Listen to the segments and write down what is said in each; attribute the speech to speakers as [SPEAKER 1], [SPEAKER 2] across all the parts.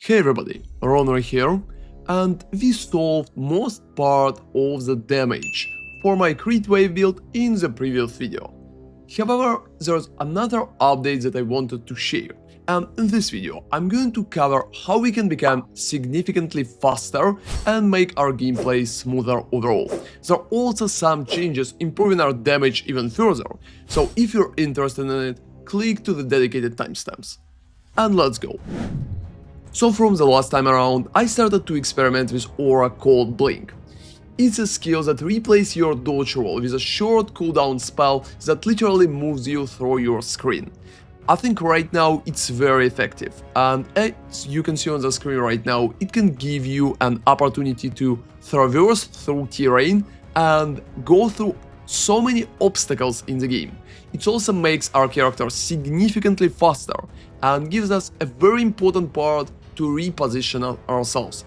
[SPEAKER 1] Hey everybody, ronarray here, and we solved most part of the damage for my crit wave build in the previous video. However, there's another update that I wanted to share, and in this video I'm going to cover how we can become significantly faster and make our gameplay smoother overall. There are also some changes improving our damage even further, so if you're interested in it, click to the dedicated timestamps. And let's go. So from the last time around, I started to experiment with aura called Blink. It's a skill that replaces your dodge roll with a short cooldown spell that literally moves you through your screen. I think right now it's very effective, and as you can see on the screen right now, it can give you an opportunity to traverse through terrain and go through so many obstacles in the game. It also makes our character significantly faster and gives us a very important part to reposition ourselves.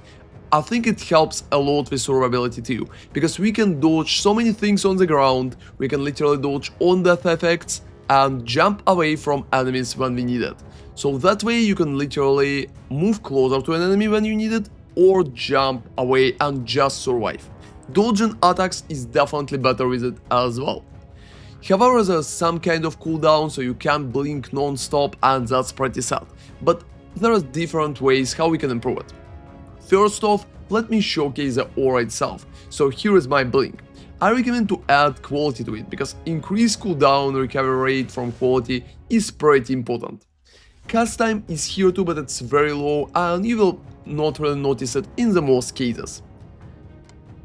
[SPEAKER 1] I think it helps a lot with survivability too, because we can dodge so many things on the ground, we can literally dodge on-death effects and jump away from enemies when we need it. So that way you can literally move closer to an enemy when you need it, or jump away and just survive. Dodging attacks is definitely better with it as well. However, there's some kind of cooldown, so you can't blink non-stop, and that's pretty sad. But there are different ways how we can improve it. First off, let me showcase the aura itself. So here is my blink. I recommend to add quality to it, because increased cooldown recovery rate from quality is pretty important. Cast time is here too, but it's very low and you will not really notice it in the most cases.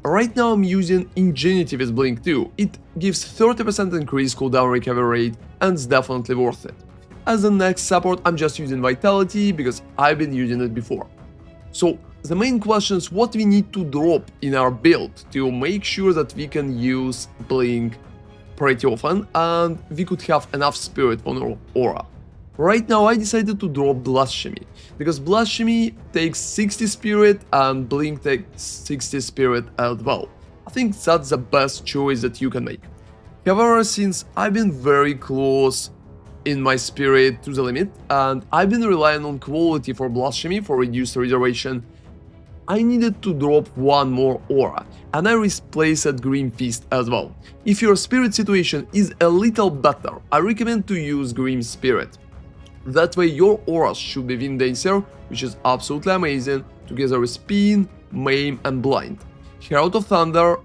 [SPEAKER 1] Right now I'm using Ingenuity with Blink too. It gives 30% increased cooldown recovery rate and it's definitely worth it. As the next support I'm just using Vitality because I've been using it before. So the main question is what we need to drop in our build to make sure that we can use Blink pretty often and we could have enough spirit on our aura. Right now I decided to drop Blasphemy, because Blasphemy takes 60 spirit and Blink takes 60 spirit as well. I think that's the best choice that you can make. However, since I've been very close in my spirit to the limit and I've been relying on quality for Blasphemy for reduced regeneration, I needed to drop one more aura, and I replaced Grim Fist as well. If your spirit situation is a little better, I recommend to use Grim Spirit. That way your auras should be Wind Dancer, which is absolutely amazing, together with Spin, Maim and Blind. Herald of Thunder,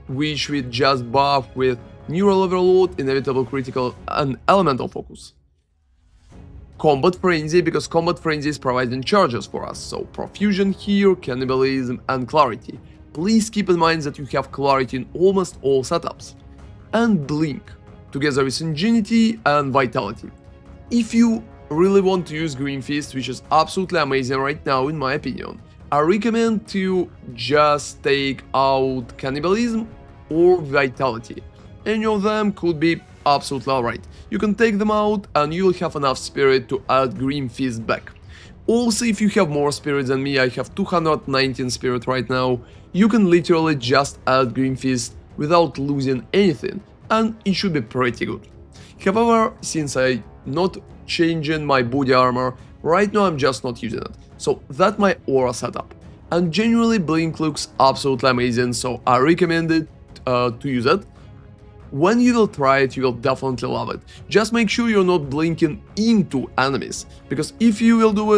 [SPEAKER 1] which we just buff with Neural Overload, Inevitable Critical and Elemental Focus. Combat Frenzy, because Combat Frenzy is providing charges for us, so Profusion here, Cannibalism and Clarity. Please keep in mind that you have Clarity in almost all setups. And Blink, together with Ingenuity and Vitality. If you really want to use Green Fist, which is absolutely amazing right now in my opinion, I recommend to just take out Cannibalism or Vitality. Any of them could be absolutely alright. You can take them out and you will have enough spirit to add Green Fist back. Also, if you have more spirit than me, I have 219 spirit right now, you can literally just add Green Fist without losing anything, and it should be pretty good. However, since I'm not changing my body armor, right now I'm just not using it. So that's my aura setup. And generally Blink looks absolutely amazing, so I recommend it to use it. When you will try it, you will definitely love it. Just make sure you're not blinking into enemies, because if you will do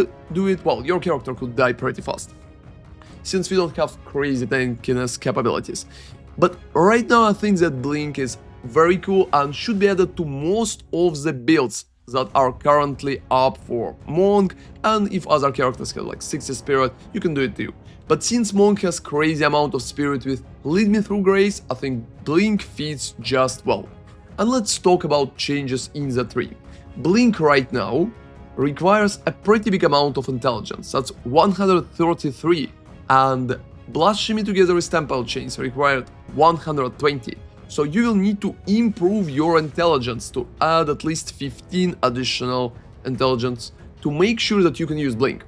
[SPEAKER 1] it, well, your character could die pretty fast, since we don't have crazy tankiness capabilities. But right now I think that Blink is very cool and should be added to most of the builds that are currently up for Monk, and if other characters have like 60 spirit, you can do it too. But since Monk has crazy amount of spirit with Lead Me Through Grace, I think Blink fits just well. And let's talk about changes in the tree. Blink right now requires a pretty big amount of intelligence, that's 133, and Blasphemy together with Temple Chains required 120. So you will need to improve your intelligence to add at least 15 additional intelligence to make sure that you can use Blink.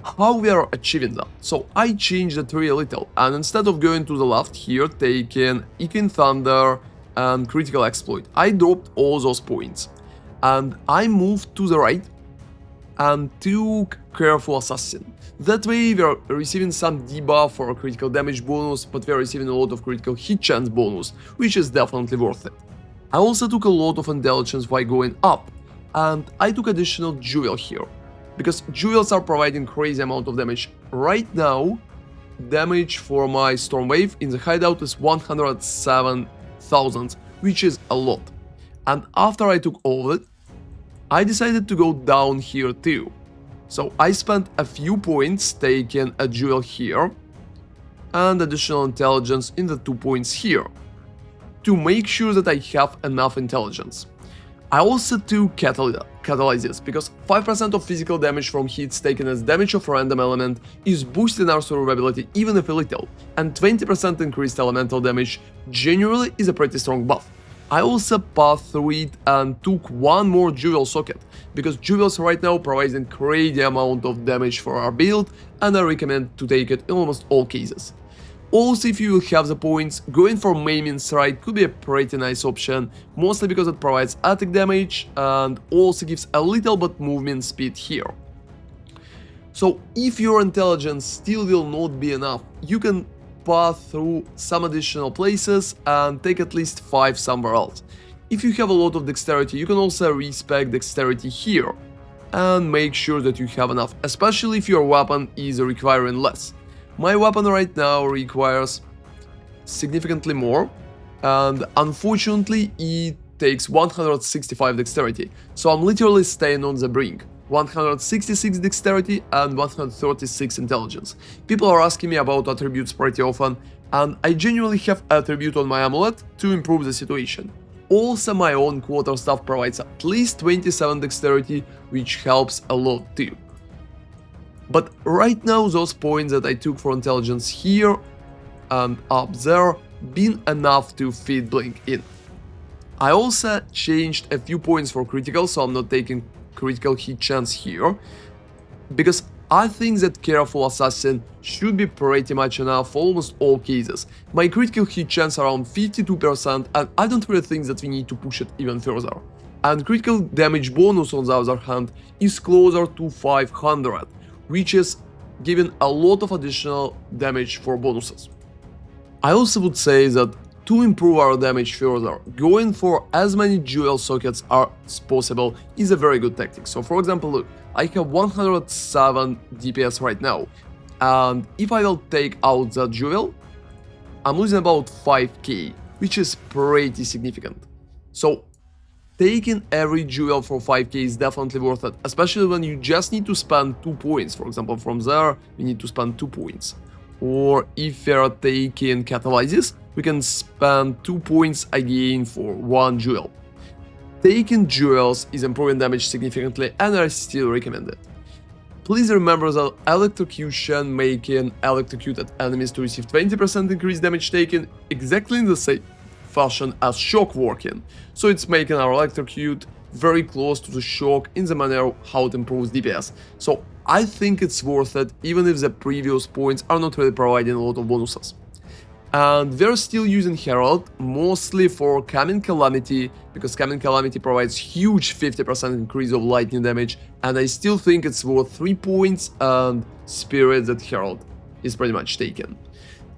[SPEAKER 1] How we are achieving that? So I changed the tree a little, and instead of going to the left here, taking Ekin Thunder and Critical Exploit, I dropped all those points. And I moved to the right and took Careful Assassin. That way we are receiving some debuff for a critical damage bonus, but we are receiving a lot of critical hit chance bonus, which is definitely worth it. I also took a lot of intelligence by going up, and I took additional jewel here, because jewels are providing crazy amount of damage. Right now, damage for my Storm Wave in the hideout is 107,000, which is a lot. And after I took all of it, I decided to go down here too. So I spent a few points taking a jewel here and additional intelligence in the 2 points here to make sure that I have enough intelligence. I also took Catalysis because 5% of physical damage from hits taken as damage of random element is boosting our survivability even if a little, and 20% increased elemental damage generally is a pretty strong buff. I also passed through it and took one more jewel socket, because jewels right now provide a crazy amount of damage for our build, and I recommend to take it in almost all cases. Also, if you will have the points, going for Maiming Strike could be a pretty nice option, mostly because it provides attack damage and also gives a little bit movement speed here. So if your intelligence still will not be enough, you can pass through some additional places and take at least 5 somewhere else. If you have a lot of dexterity, you can also respec dexterity here and make sure that you have enough, especially if your weapon is requiring less. My weapon right now requires significantly more, and unfortunately it takes 165 dexterity, so I'm literally staying on the brink. 166 dexterity and 136 intelligence. People are asking me about attributes pretty often, and I genuinely have attribute on my amulet to improve the situation. Also, my own quarterstaff provides at least 27 dexterity, which helps a lot too. But right now those points that I took for intelligence here and up there been enough to fit Blink in. I also changed a few points for critical, so I'm not taking critical hit chance here, because I think that Careful Assassin should be pretty much enough for almost all cases. My critical hit chance around 52%, and I don't really think that we need to push it even further. And critical damage bonus on the other hand is closer to 500, which is giving a lot of additional damage for bonuses. I also would say that to improve our damage further, going for as many jewel sockets as possible is a very good tactic. So for example, look, I have 107 DPS right now, and if I will take out that jewel, I'm losing about 5k, which is pretty significant. So taking every jewel for 5k is definitely worth it, especially when you just need to spend 2 points. For example, from there, you need to spend 2 points. Or if you're taking Catalysis, we can spend 2 points again for 1 jewel. Taking jewels is improving damage significantly, and I still recommend it. Please remember that electrocution making electrocuted enemies to receive 20% increased damage taken exactly in the same fashion as shock working, so it's making our electrocute very close to the shock in the manner how it improves DPS. So I think it's worth it, even if the previous points are not really providing a lot of bonuses. And we're still using Herald, mostly for Coming Calamity, because Coming Calamity provides huge 50% increase of lightning damage, and I still think it's worth 3 points, and Spirit that Herald is pretty much taken.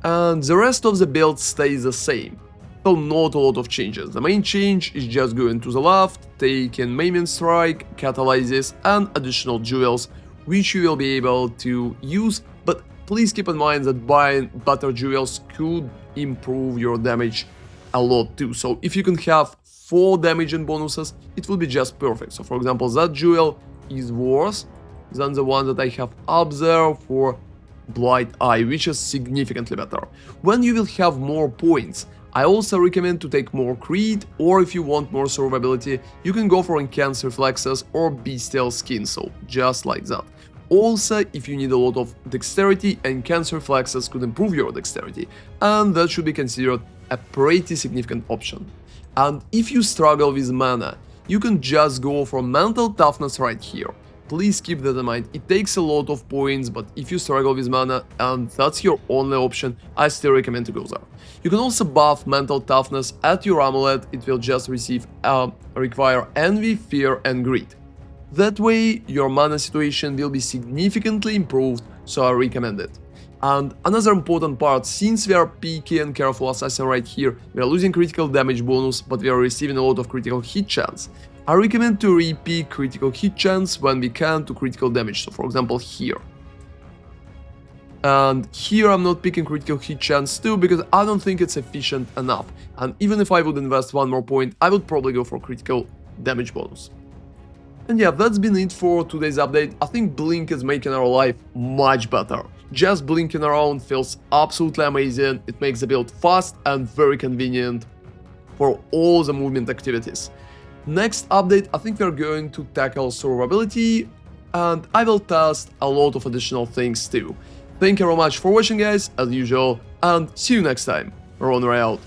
[SPEAKER 1] And the rest of the build stays the same, so not a lot of changes. The main change is just going to the left, taking Maiming Strike, Catalysis, and additional jewels, which you will be able to use, but please keep in mind that buying better jewels could improve your damage a lot too. So if you can have 4 damage and bonuses, it will be just perfect. So for example, that jewel is worse than the one that I have up there for Blight Eye, which is significantly better. When you will have more points, I also recommend to take more Creed, or if you want more survivability, you can go for Enhanced Reflexes or Bestial Skin, so just like that. Also, if you need a lot of dexterity, Enhanced Reflexes could improve your dexterity, and that should be considered a pretty significant option. And if you struggle with mana, you can just go for Mental Toughness right here. Please keep that in mind, it takes a lot of points, but if you struggle with mana and that's your only option, I still recommend to go there. You can also buff Mental Toughness at your amulet, it will just require Envy, Fear and Greed. That way, your mana situation will be significantly improved, so I recommend it. And another important part, since we are PK and Careful Assassin right here, we are losing critical damage bonus, but we are receiving a lot of critical hit chance. I recommend to re-pick critical hit chance when we can to critical damage, so for example here. And here I'm not picking critical hit chance too, because I don't think it's efficient enough. And even if I would invest one more point, I would probably go for critical damage bonus. And yeah, that's been it for today's update. I think Blink is making our life much better. Just blinking around feels absolutely amazing. It makes the build fast and very convenient for all the movement activities. Next update, I think we're going to tackle Survivability, and I will test a lot of additional things too. Thank you very much for watching, guys, as usual, and see you next time. ronarray out.